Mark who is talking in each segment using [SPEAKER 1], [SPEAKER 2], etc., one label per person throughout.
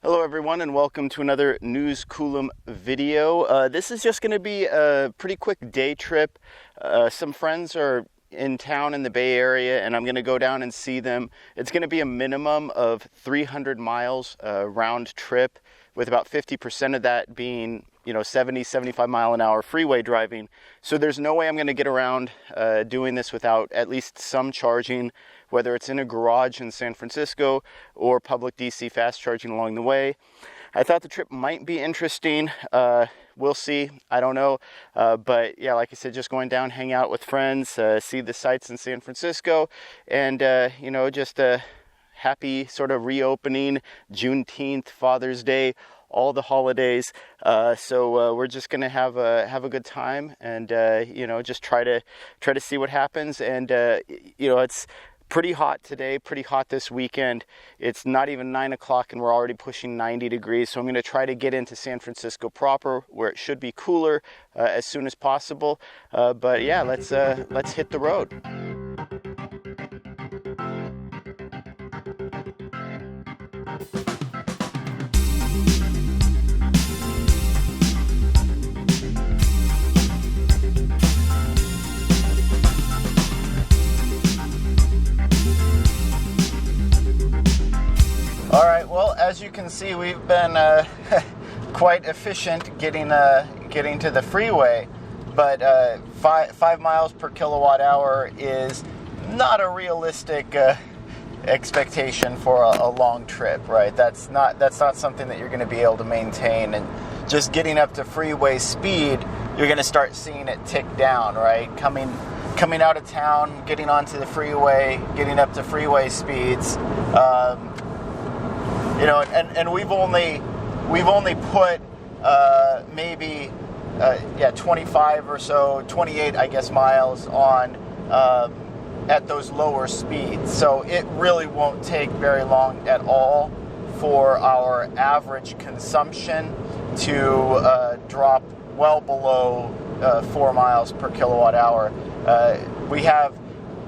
[SPEAKER 1] Hello everyone and welcome to another News Coolum video. This is just going to be a pretty quick day trip. Some friends are in town in the Bay Area and I'm going to go down and see them. It's going to be a minimum of 300 miles round trip, with about 50% of that being 70, 75 mile an hour freeway driving. So there's no way I'm going to get around doing this without at least some charging, whether it's in a garage in San Francisco or public DC fast charging along the way. I thought the trip might be interesting. We'll see. I don't know. But yeah, like I said, just going down, hang out with friends, see the sights in San Francisco, and just a happy sort of reopening, Juneteenth, Father's Day, all the holidays. So we're just gonna have a good time, and just try to see what happens. And it's pretty hot today, pretty hot this weekend. It's not even 9 o'clock and we're already pushing 90 degrees. So I'm going to try to get into San Francisco proper, where it should be cooler, as soon as possible. But yeah, let's hit the road. All right, well, as you can see, we've been quite efficient getting to the freeway, but 5 miles per kilowatt hour is not a realistic expectation for a long trip, right? That's not something that you're going to be able to maintain. And just getting up to freeway speed, you're going to start seeing it tick down, right? Coming out of town, getting onto the freeway, getting up to freeway speeds. And we've only put maybe 25 or so, 28 I guess miles on at those lower speeds. So it really won't take very long at all for our average consumption to drop well below 4 miles per kilowatt hour. We have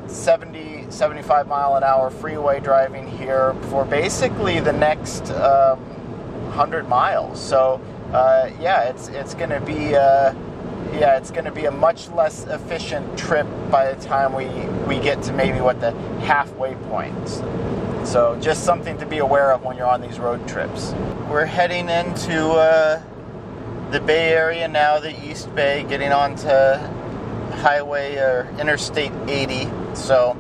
[SPEAKER 1] 75 mile an hour freeway driving here for basically the next 100 miles. So it's going to be a much less efficient trip by the time we get to maybe the halfway points. So just something to be aware of when you're on these road trips. We're heading into the Bay Area now, the East Bay, getting onto highway or Interstate 80. So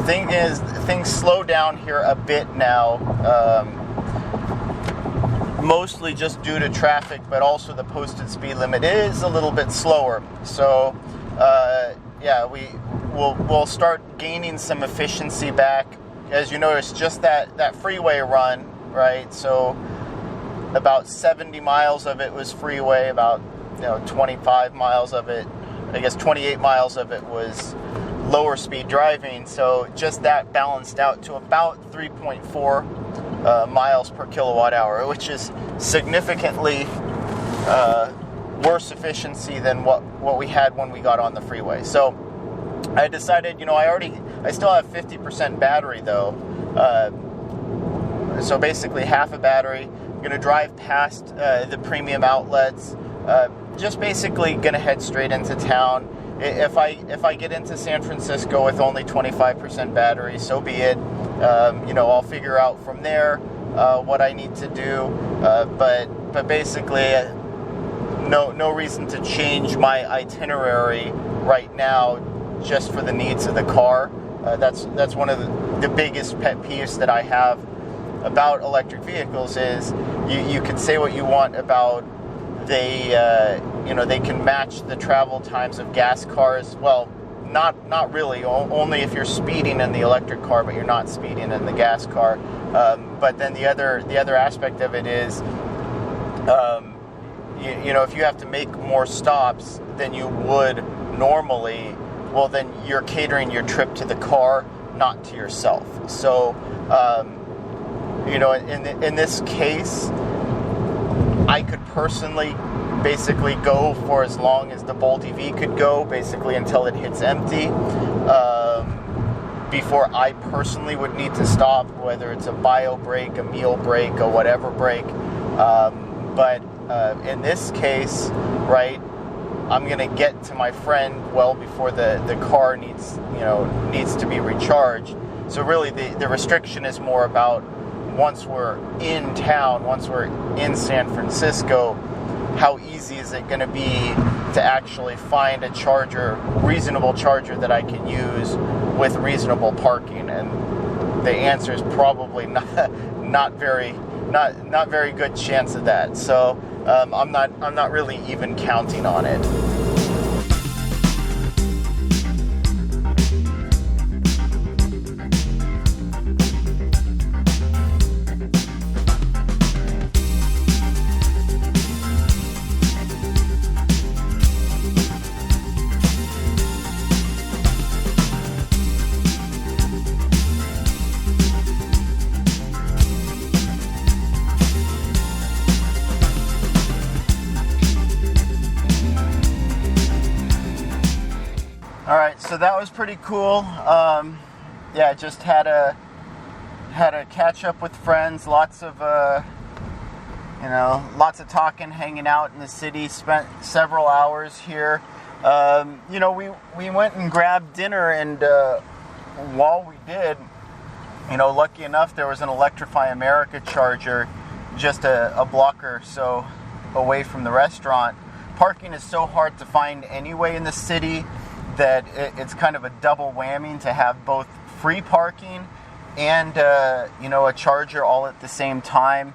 [SPEAKER 1] things slow down here a bit now, mostly just due to traffic, but also the posted speed limit is a little bit slower. So we'll start gaining some efficiency back. As you notice, just that freeway run, right? So about 70 miles of it was freeway, about 25 miles of it, I guess 28 miles of it was lower speed driving. So just that balanced out to about 3.4 miles per kilowatt hour, which is significantly worse efficiency than what we had when we got on the freeway. So I decided, I still have 50% battery though. So basically half a battery. I'm going to drive past the premium outlets, just basically going to head straight into town. If I get into San Francisco with only 25% battery, so be it. I'll figure out from there what I need to do. But basically, no reason to change my itinerary right now, just for the needs of the car. That's one of the biggest pet peeves that I have about electric vehicles is you can say what you want about they can match the travel times of gas cars. Well, not really. Only if you're speeding in the electric car, but you're not speeding in the gas car. But then the other aspect of it is, if you have to make more stops than you would normally, well, then you're catering your trip to the car, not to yourself. So, in this case, I could personally basically go for as long as the Bolt EV could go, basically until it hits empty. before I personally would need to stop, whether it's a bio break, a meal break, or whatever break. But in this case, right, I'm going to get to my friend well before the car needs to be recharged. So really the restriction is more about once we're in town, once we're in San Francisco, how easy is it going to be to actually find a charger, reasonable charger that I can use with reasonable parking? And the answer is probably not very good chance of that. So I'm not really even counting on it. All right, so that was pretty cool. Yeah, just had a catch up with friends. Lots of talking, hanging out in the city. Spent several hours here. We went and grabbed dinner, and while we did, lucky enough there was an Electrify America charger just a block or so away from the restaurant. Parking is so hard to find anyway in the city that it's kind of a double whammy to have both free parking and a charger all at the same time.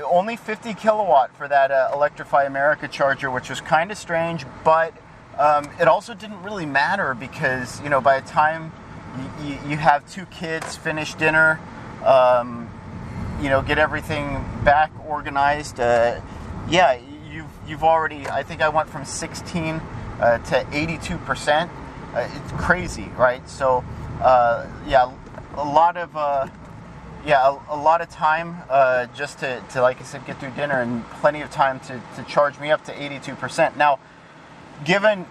[SPEAKER 1] Only 50 kilowatt for that Electrify America charger, which was kind of strange, but it also didn't really matter because by the time you have two kids, finish dinner, get everything back organized, you've already, I think I went from 16 to 82%. It's crazy, right? So, a lot of time just to, like I said, get through dinner, and plenty of time to charge me up to 82%. Now, given,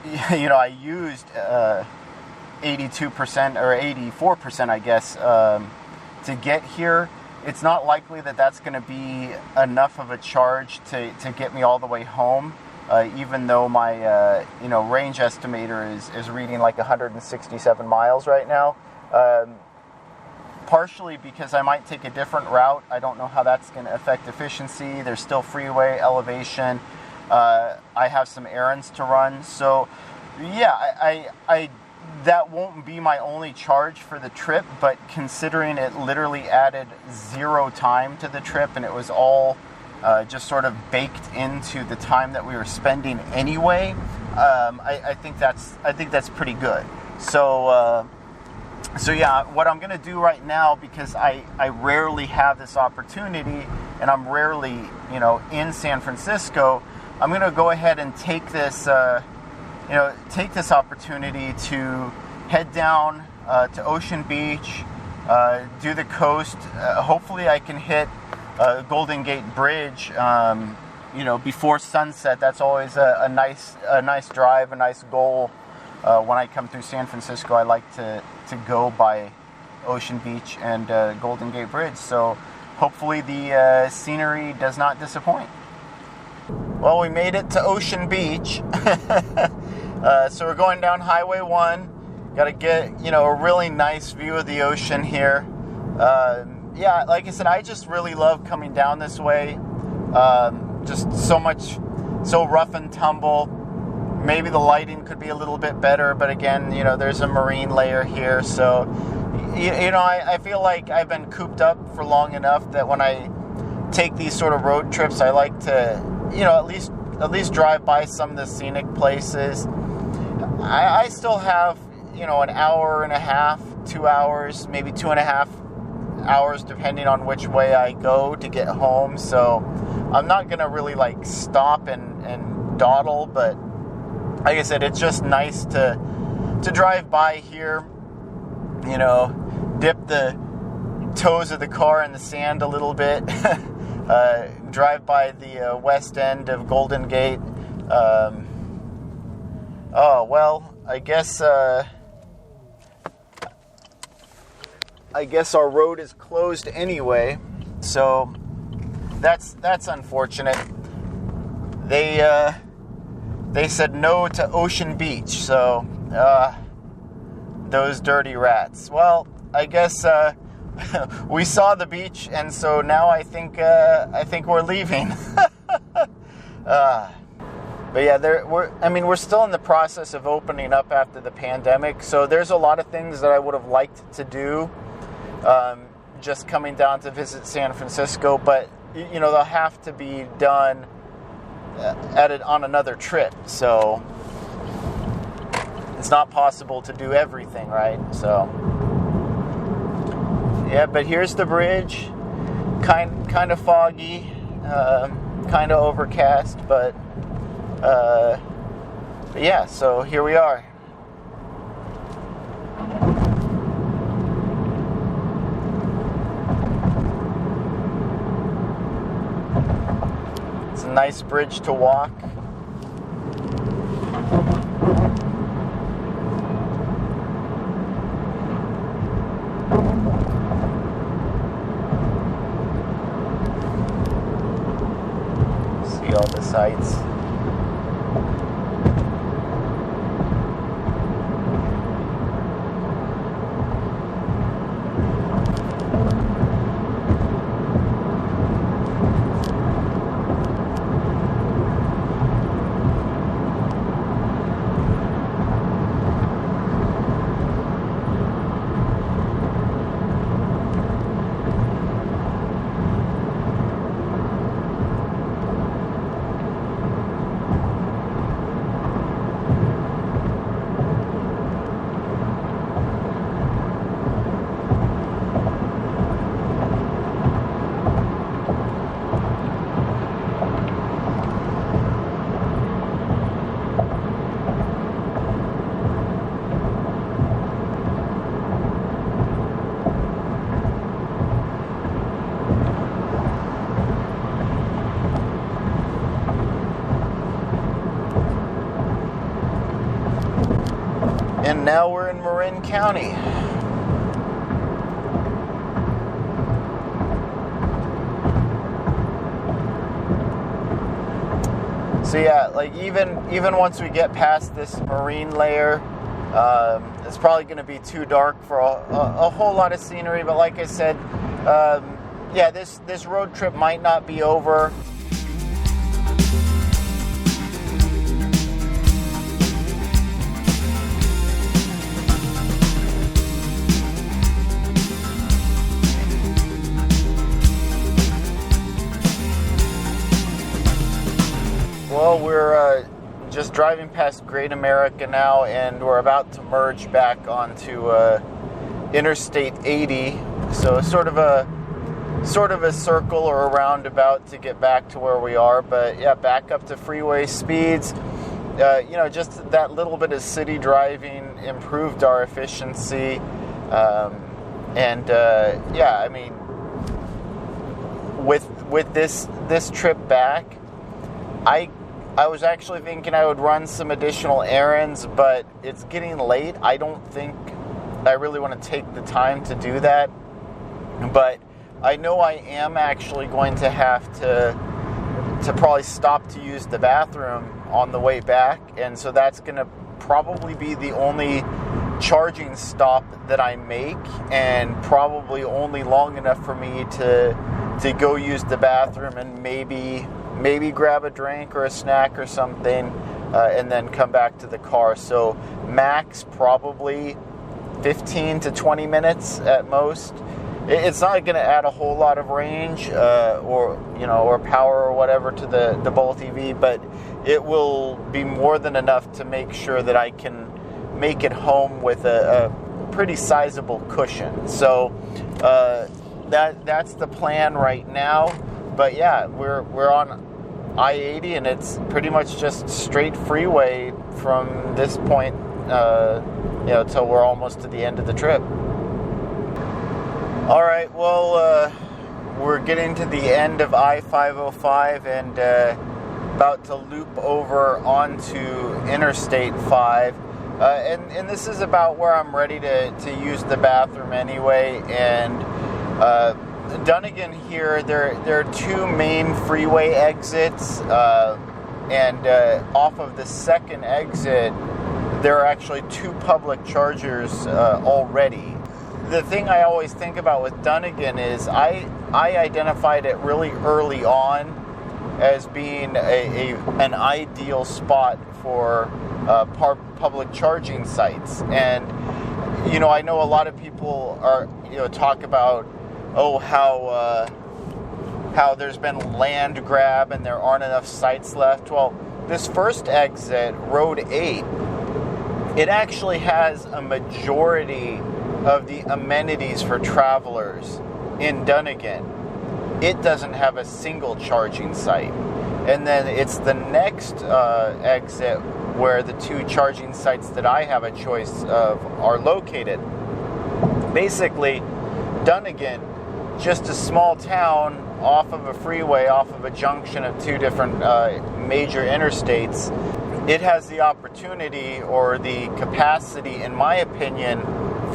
[SPEAKER 1] I used 82% or 84%, I guess, to get here, it's not likely that that's going to be enough of a charge to get me all the way home. Even though my range estimator is reading like 167 miles right now, partially because I might take a different route. I don't know how that's going to affect efficiency. There's still freeway elevation. I have some errands to run, so I that won't be my only charge for the trip. But considering it literally added 0 time to the trip, and it was all just sort of baked into the time that we were spending anyway, I think that's pretty good. So what I'm going to do right now, because I rarely have this opportunity, and I'm rarely in San Francisco, I'm going to go ahead and take this opportunity to head down to Ocean Beach, do the coast. Hopefully I can hit Golden Gate Bridge, before sunset. That's always a nice drive, a nice goal. When I come through San Francisco, I like to go by Ocean Beach and Golden Gate Bridge. So hopefully the scenery does not disappoint. Well, we made it to Ocean Beach. So we're going down Highway 1. Got to get, a really nice view of the ocean here. Like I said, I just really love coming down this way. Just so rough and tumble. Maybe the lighting could be a little bit better, but again, there's a marine layer here. So, I feel like I've been cooped up for long enough that when I take these sort of road trips, I like to, at least drive by some of the scenic places. I still have, an hour and a half, 2 hours, maybe 2.5 hours, depending on which way I go to get home. So I'm not going to really stop and dawdle, but like I said, it's just nice to drive by here, dip the toes of the car in the sand a little bit, drive by the west end of Golden Gate. I guess I guess our road is closed anyway, so that's unfortunate. They said no to Ocean Beach, so those dirty rats. Well, I guess we saw the beach, and so now I think we're leaving. But yeah, we're still in the process of opening up after the pandemic, so there's a lot of things that I would have liked to do, just coming down to visit San Francisco, but they'll have to be done on another trip, so it's not possible to do everything, right? So yeah, but here's the bridge, kind of foggy, kind of overcast, but yeah, so here we are. It's a nice bridge to walk. See all the sights. And now we're in Marin County. So yeah, like even once we get past this marine layer, it's probably going to be too dark for a whole lot of scenery. But like I said, yeah, this road trip might not be over. Well, we're just driving past Great America now, and we're about to merge back onto Interstate 80. So sort of a circle or a roundabout to get back to where we are. But yeah, back up to freeway speeds. Just that little bit of city driving improved our efficiency. Yeah, I mean, with this trip back, I was actually thinking I would run some additional errands, but it's getting late. I don't think I really want to take the time to do that. But I know I am actually going to have to probably stop to use the bathroom on the way back. And so that's going to probably be the only charging stop that I make, and probably only long enough for me to go use the bathroom and maybe grab a drink or a snack or something, and then come back to the car. So max probably 15 to 20 minutes at most. It's not going to add a whole lot of range or power or whatever to the Bolt EV, but it will be more than enough to make sure that I can make it home with a pretty sizable cushion. So that's the plan right now. But yeah, we're on I-80, and it's pretty much just straight freeway from this point, till we're almost to the end of the trip. All right, well, we're getting to the end of I-505 and about to loop over onto Interstate 5. And this is about where I'm ready to use the bathroom anyway. And Dunnigan here, there are two main freeway exits, and off of the second exit, there are actually two public chargers already. The thing I always think about with Dunnigan is I identified it really early on as being an ideal spot for public charging sites. And I know a lot of people are talk about how there's been land grab and there aren't enough sites left. Well, this first exit, Road 8, it actually has a majority of the amenities for travelers in Dunnigan. It doesn't have a single charging site. And then it's the next exit where the two charging sites that I have a choice of are located. Basically, Dunnigan, just a small town off of a freeway, off of a junction of two different major interstates. It has the opportunity or the capacity, in my opinion,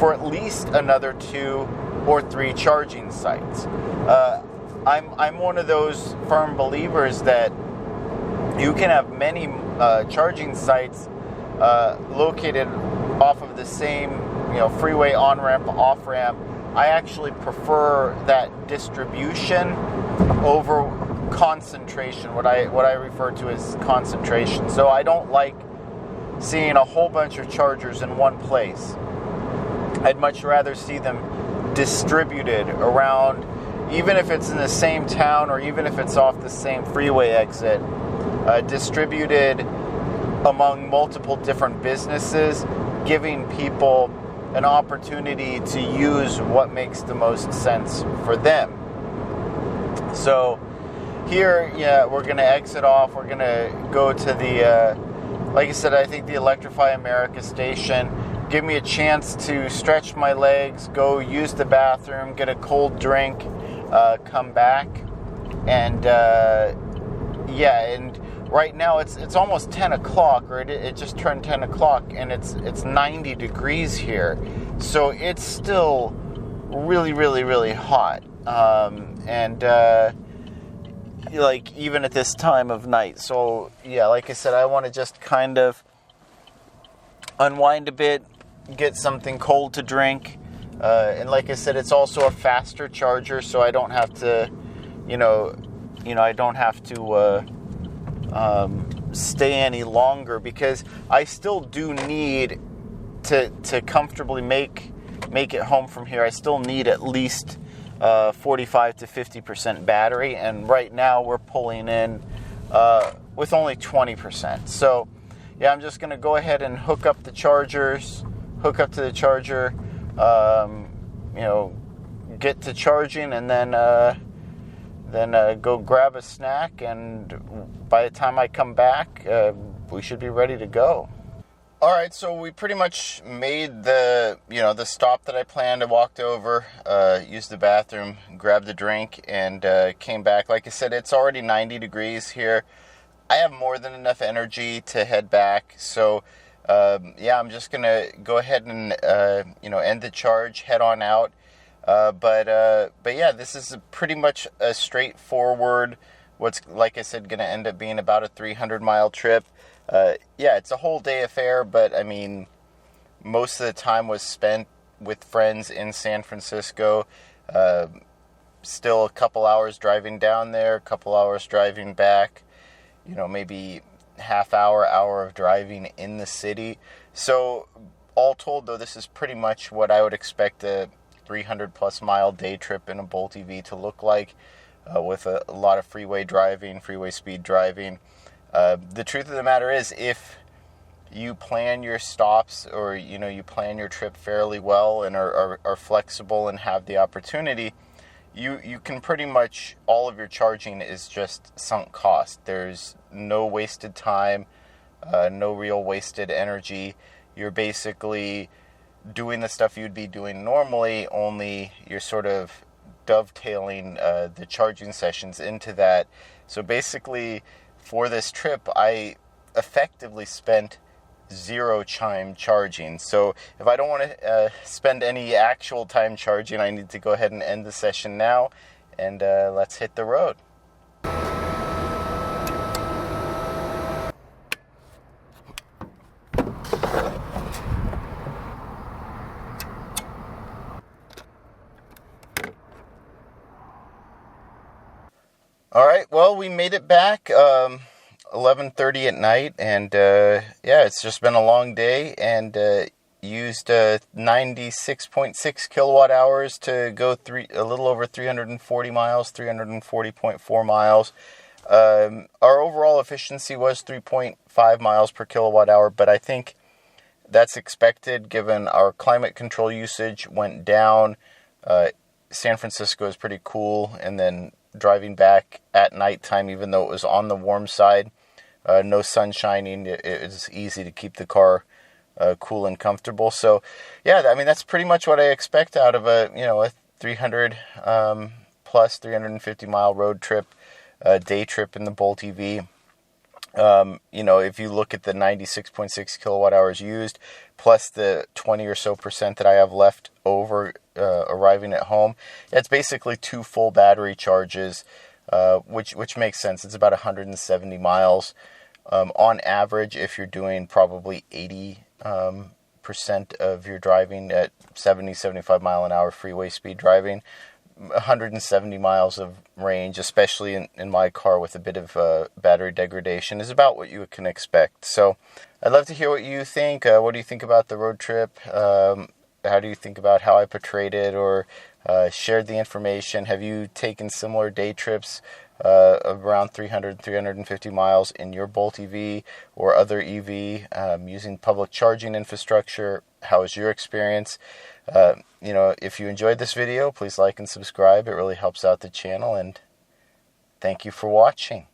[SPEAKER 1] for at least another 2 or 3 charging sites. I'm one of those firm believers that you can have many charging sites located off of the same freeway on-ramp, off-ramp. I actually prefer that distribution over concentration, what I refer to as concentration. So I don't like seeing a whole bunch of chargers in one place. I'd much rather see them distributed around, even if it's in the same town or even if it's off the same freeway exit, distributed among multiple different businesses, giving people an opportunity to use what makes the most sense for them. So here, we're going to exit off. We're going to go to the, like I said, I think the Electrify America station. Give me a chance to stretch my legs, go use the bathroom, get a cold drink, come back. And, and right now it's almost 10 o'clock, or it just turned 10 o'clock, and it's 90 degrees here. So it's still really, really, really hot. Like even at this time of night. So like I said, I want to just kind of unwind a bit, get something cold to drink. And like I said, it's also a faster charger, so I don't have to, I don't have to stay any longer, because I still do need to comfortably make it home from here. I still need at least 45 to 50% battery, and right now we're pulling in with only 20%. So I'm just going to go ahead and hook up to the charger, get to charging, and then go grab a snack, and by the time I come back, we should be ready to go. All right, so we pretty much made the stop that I planned. I walked over, used the bathroom, grabbed the drink, and came back. Like I said, it's already 90 degrees here. I have more than enough energy to head back. So, I'm just going to go ahead and, end the charge, head on out. But this is pretty much a straightforward, what's, like I said, going to end up being about a 300-mile trip. It's a whole day affair, but I mean, most of the time was spent with friends in San Francisco. Still a couple hours driving down there, a couple hours driving back, maybe hour of driving in the city. So all told, though, this is pretty much what I would expect a 300 plus mile day trip in a Bolt EV to look like, with a lot of freeway speed driving. The truth of the matter is, if you plan your stops, or you plan your trip fairly well and are flexible and have the opportunity, you can pretty much, all of your charging is just sunk cost. There's no wasted time, no real wasted energy. You're basically doing the stuff you'd be doing normally, only you're sort of dovetailing the charging sessions into that. So basically, for this trip, I effectively spent zero chime charging. So if I don't want to spend any actual time charging, I need to go ahead and end the session now, and let's hit the road. All right, well, we made it back 11:30 at night, and yeah, it's just been a long day, and used 96.6 kilowatt hours to go a little over 340 miles, 340.4 miles. Our overall efficiency was 3.5 miles per kilowatt hour, but I think that's expected given our climate control usage went down. San Francisco is pretty cool, and then driving back at nighttime, even though it was on the warm side, no sun shining, it was easy to keep the car cool and comfortable. So, yeah, I mean, that's pretty much what I expect out of a 300 plus 350 mile road trip, day trip in the Bolt EV. If you look at the 96.6 kilowatt hours used, plus the 20 or so percent that I have left over arriving at home, it's basically 2 full battery charges, which makes sense. It's about 170 miles on average if you're doing probably 80% of your driving at 75 mile an hour freeway speed driving. 170 miles of range, especially in my car with a bit of battery degradation, is about what you can expect. So I'd love to hear what you think. What do you think about the road trip? How do you think about how I portrayed it or shared the information? Have you taken similar day trips of around 350 miles in your Bolt EV or other EV using public charging infrastructure? How was your experience? If you enjoyed this video, please like and subscribe. It really helps out the channel, and thank you for watching.